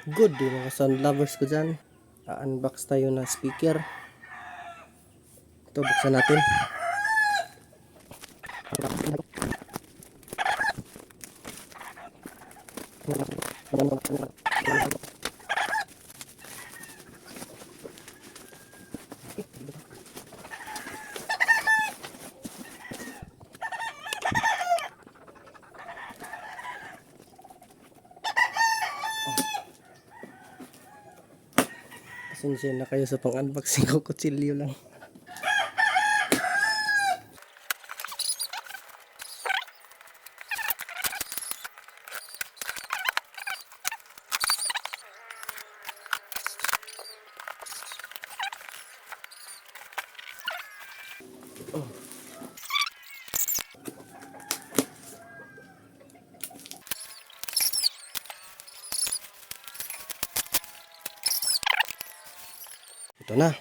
Good day mga sound lovers ko dyan. Unbox tayo na speaker. Ito, buksan natin. Pasensya na kayo sa pang-unboxing ko, kutsilyo lang. Ito na.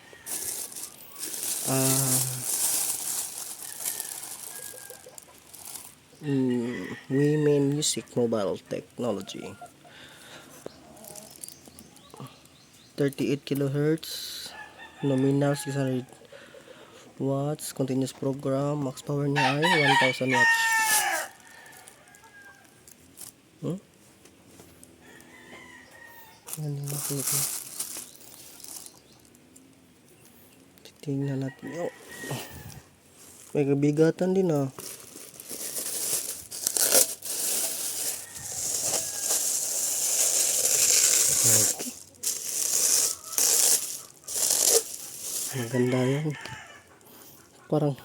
Women Music Mobile Technology. 38 kHz, nominal 600 watts, continuous program, max power niya ay 1000 watts. Ano ito? Tingnan natin. Oh. May kabigatan din ah. Okay. Maganda yan. Parang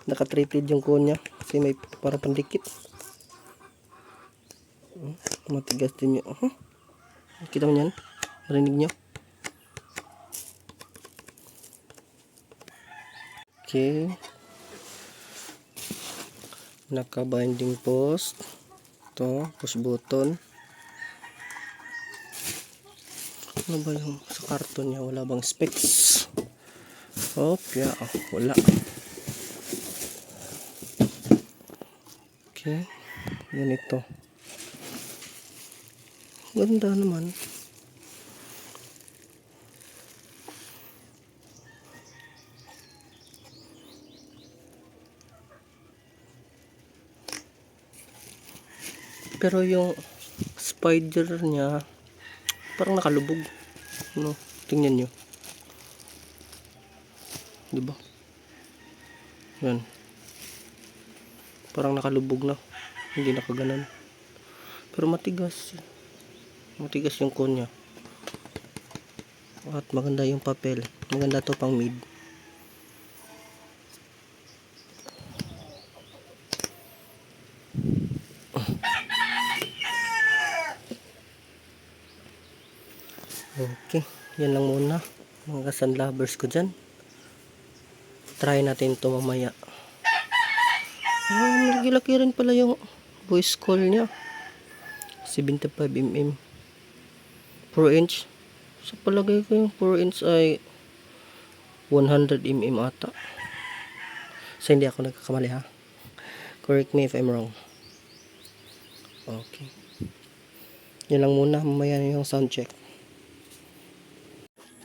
naka-treated yung konya kasi may parang pandikit. Matigas din yun. Kita mo yan? Marinig nyo? Okay. Naka-binding post. Ito, push button. Ano ba yung sa karton niya? Wala bang specs? Yeah. Wala. Okay. Ganito. Ganda naman. Pero yung spider niya parang nakalubog. No, tingnan nyo. Diba? Yan. Parang nakalubog na. Hindi nakaganan. Pero matigas. Matigas yung cone niya. At maganda yung papel. Maganda to pang mid. Okay, yan lang muna mga sound lovers ko dyan. Try natin ito mamaya. Laki-laki rin pala yung voice call nya. 75mm 4 inch. Sa palagay ko yung 4 inch ay 100mm ata. So hindi ako nagkakamali ha. Correct me if I'm wrong. Okay, yan lang muna. Mamaya yung sound check.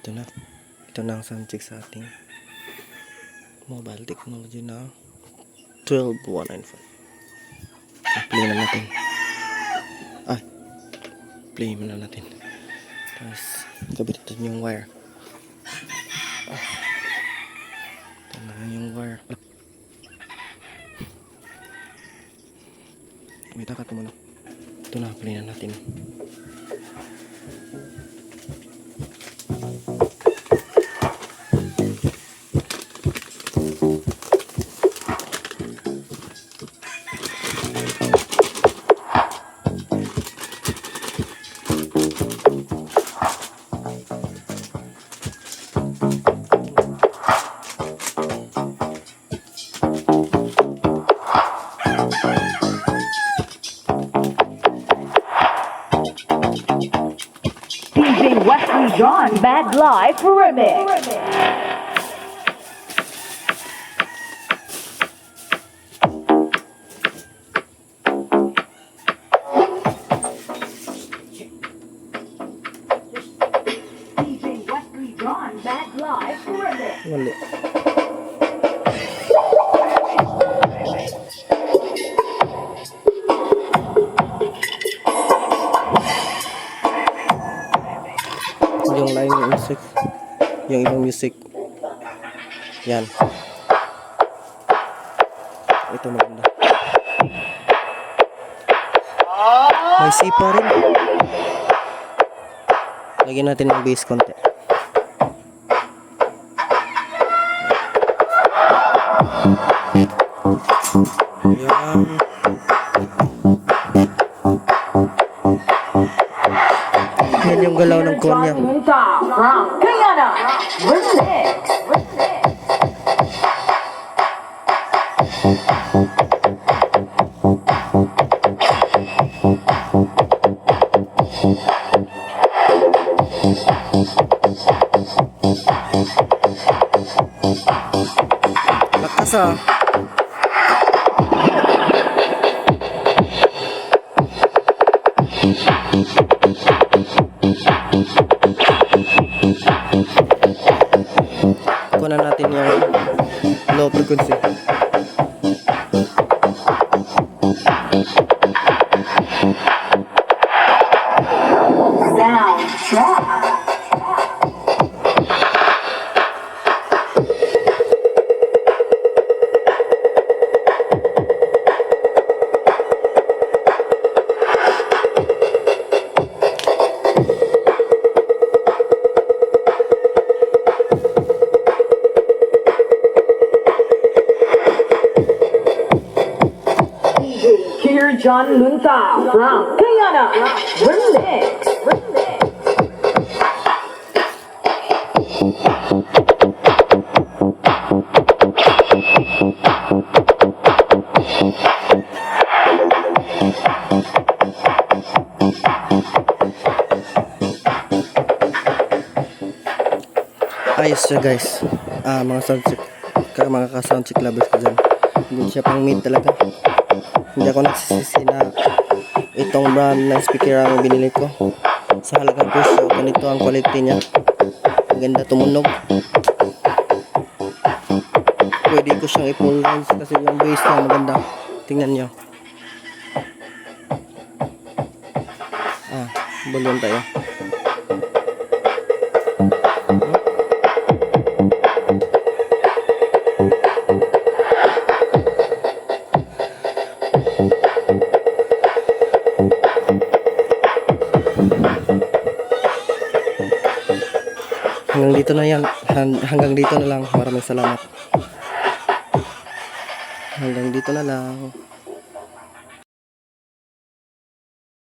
Ito na ang sound check sa ating mobile technology na 12195. Play na natin. Play muna natin. Tapos kabit natin yung wire. Ito na yung wire. Wait, ka muna. Ito na, play na natin. DJ Wesley John Bad Life Remix. Mali. Yung line music. Yung ibang music. Yan. Ito maganda. May sipa rin. Lagyan natin ng bass konti. Yan. Yan yung galaw ng konya. From Guyana, remix. Lakas ah. Kunan natin yung low frequency. Sound drop. Dear John Lunta from Guyana, remix. Ayos siya guys. Mga soundcheck, mga ka-soundcheck lovers ko dyan. Hindi siya pang mid talaga. Hindi ako nagsisisi na itong brand ng speaker ang binili ko. Sa halagang presyo, ganito ang quality niya. Maganda tumunog. Pwede ko siyang i-full range kasi yung bass niya maganda. Tingnan nyo. Volume tayo. Hanggang dito na yan. Hanggang dito na lang. Maraming salamat. Hanggang dito na lang.